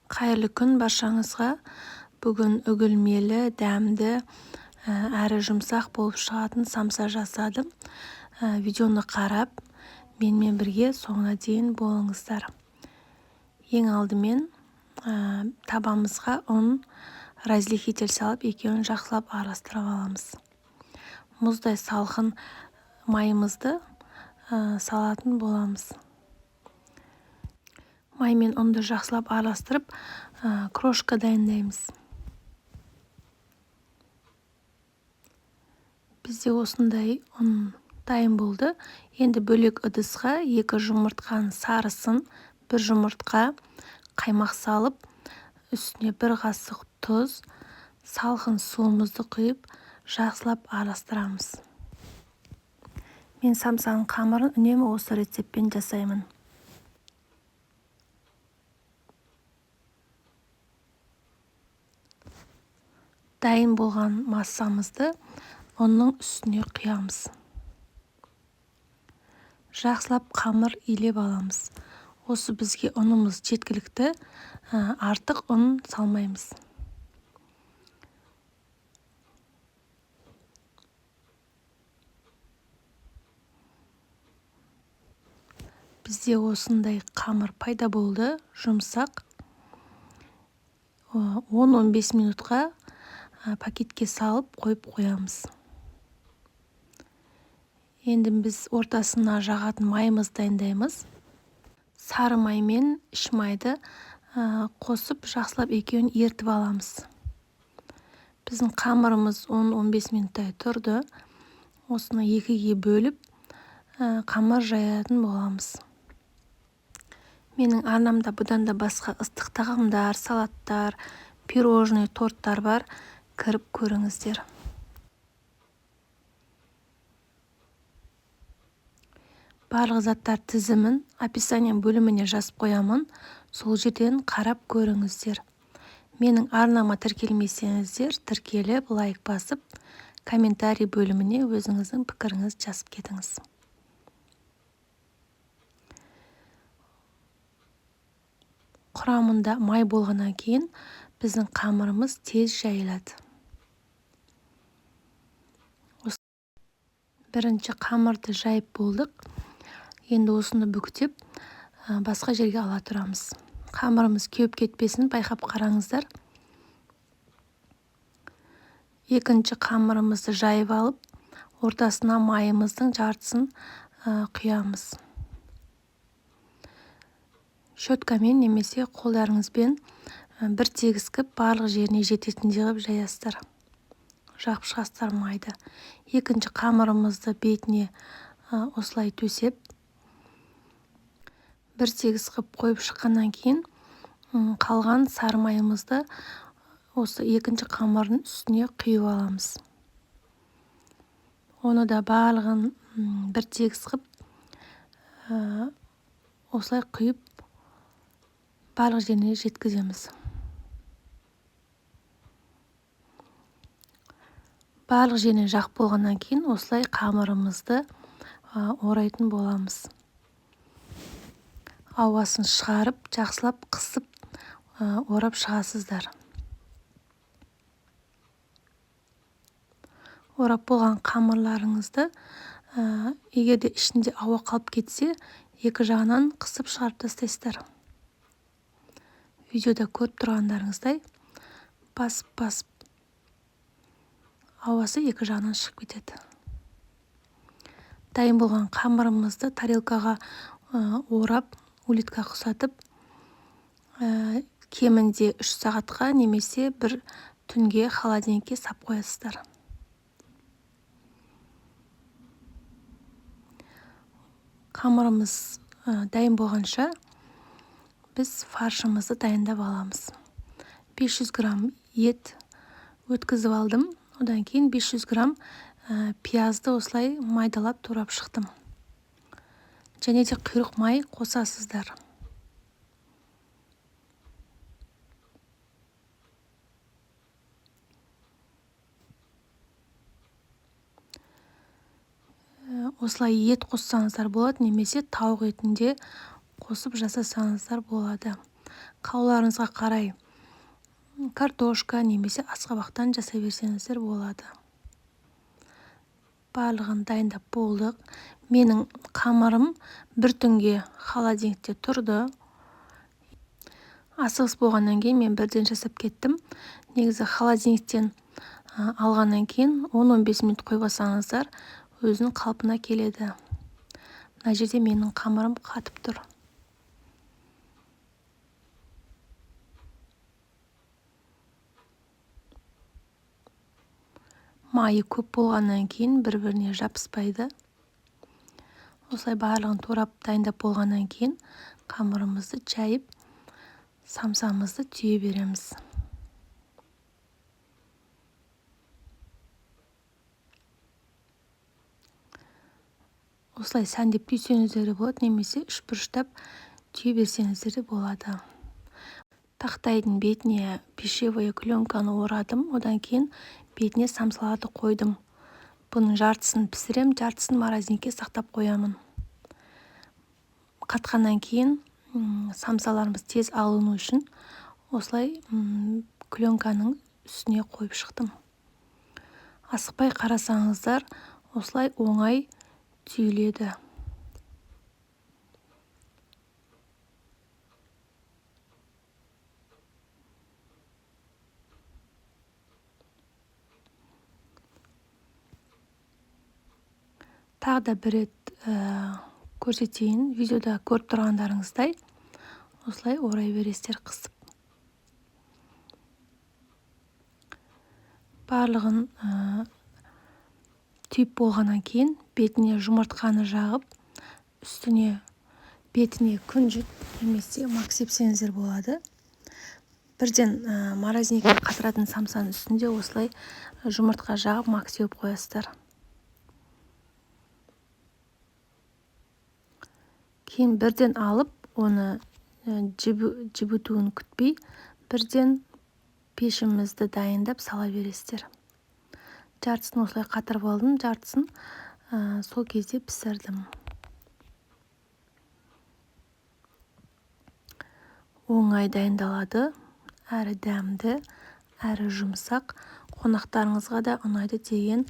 Қайырлы күн баршаңызға. Бүгін үгілмелі, дәмді, әрі жұмсақ болып шығатын самса жасадым. Видеоны қарап, менімен бірге соңына дейін болыңыздар. Ең алдымен табамызға ұн, разлихитель салып, екеуін жақсылап араластырып аламыз. Мұздай салқын майымызды салатын боламыз. Май мен ұнды жақсылап араластырып, крошка дайындаймыз. Бізде осындай ұн дайын болды. Енді бөлек ыдысқа 2 жұмыртқаның сарысын, 1 жұмыртқа, қаймақ салып, үстіне 1 қасық тұз, салқын суымызды құйып, жақсылап араластырамыз. Мен самсаның қамырын үнемі осы рецептпен жасаймын. Дайын болған массамызды ұнның үстіне құямыз. Жақсылап қамыр илеп аламыз. Осы бізге ұнымыз жеткілікті, артық ұн салмаймыз. Бізде осындай қамыр пайда болды, жұмсақ. 10-15 минутқа пакетке салып қойып қоямыз. Енді біз ортасына жағатын майымыз дайындаймыз. Сары май мен іш майды қосып, жақсылап екеуін ертіп аламыз. Біздің қамырымыз 10-15 минуттай тұрды. Осыны 2-ге бөліп, қамыр жаятын боламыз. Менің арнамда бұдан да басқа ыстық тағамдар, салаттар, пирожный, торттар бар. Кіріп көріңіздер. Барлық заттар тізімін описание бөліміне жазып қоямын. Сол жерден қарап көріңіздер. Менің арнама тіркелмесеңіздер, тіркеліп, лайк басып, комментарий бөліміне өзіңіздің пікіріңіз жазып кетіңіз. Құрамында май болғаннан кейін біздің қамырымыз тез жайылады. Бірінші қамырды жайып болдық. Енді осыны бүктеп, басқа жерге ала тұрамыз. Қамырымыз кеуіп кетпесін байқап қараңыздар. Екінші қамырымызды жайып алып, ортасына майымыздың жартысын құямыз. Щеткамен немесе қолдарыңызбен бір тегіскіп, барлық жеріне жететіндей қылып жаясыздар. Жағып шығасыздар майды. Екінші қамырымызды бетіне осылай төсеп, бір тегіс қып қойып шыққаннан кейін, қалған сары майымызды осы екінші қамырдың үстіне құйып аламыз. Оны да барлығын бір тегіс қып, осылай құйып, барлық жеріне жеткіземіз. Барлық жеріне жақып болғаннан кейін осылай қамырымызды орайтын боламыз. Ауасын шығарып, жақсылап қысып, орап шығасыздар. Орап болған қамырларыңызды, егерде ішінде ауа қалып кетсе, екі жағынан қысып шығарып тастайсыздар. Видеода көріп тұрғандарыңыздай басып ауасы екі жағынан шығып кетеді. Дайын болған қамырымызды тарелкаға орап, улиткаға ұқсатып, кемінде 3 сағатқа немесе бір түнге холодильникке сап қоясыздар. Қамырымыз дайын болғанша біз фаршымызды дайындап аламыз. 500 грамм ет өткізіп алдым. Одан кейін 500 грамм пиязды осылай майдалап турап шықтым. Және де құйрық май қосасыздар. Осылай ет қоссаңыздар болады, немесе тауық етінде қосып жасасаңыздар болады. Қалауларыңызға қарай картошка немесе асқабақтан жасай берсеңіздер болады. Барлығын дайындап болдық. Менің қамырым бір түнге холодильникте тұрды. Асығыс болғаннан кейін мен бірден жасап кеттім. Негізі холодильниктен алғаннан кейін 10-15 минут қойбасаңыздар өзінің қалпына келеді. Мына жерде менің қамырым қатып тұр. Майы көп болғаннан кейін бір-біріне жабыспайды. Осылай барлығын турап дайындап болғаннан кейін қамырымызды жайып, самсамызды түйе береміз. Осылай сәндеп түйсеңіздер болады, немесе үшбұрыштап түйе берсеңіздер болады. Тақтайдың бетіне пищевой пленканы орадым, одан кейін бетіне самсаларды қойдым. Бұның жартысын пісірем, жартысын морозилькеге сақтап қоямын. Қатқаннан кейін самсаларымыз тез алыну үшін осылай пленканың үстіне қойып шықтым. Асықпай қарасаңыздар, осылай оңай түйіледі. Тағы да бір рет көрсетейін. Видеода көріп тұрғандарыңыздай осылай орай бересіздер қысып. Барлығын түйіп болғаннан кейін бетіне жұмыртқаны жағып, үстіне бетіне күнжіт немесе мак сепсеңіздер болады. Бірден морозилькеге қатыратын самсаның үстінде осылай жұмыртқа жағып мак сеуіп қоясыздар. Кейін бірден алып, оны жібітуін күтпей, бірден пешімізді дайындап сала бересіздер. Жартысын осылай қатырып алдым, жартысын сол кезде пісірдім. Оңай дайындалады, әрі дәмді, әрі жұмсақ. Қонақтарыңызға да ұнайды деген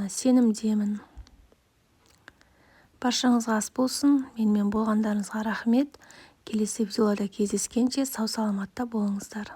сенімдемін. Баршаңызға ас болсын. Менімен болғандарыңызға рахмет. Келесі видеоларда кездескенше сау саламатта болыңыздар.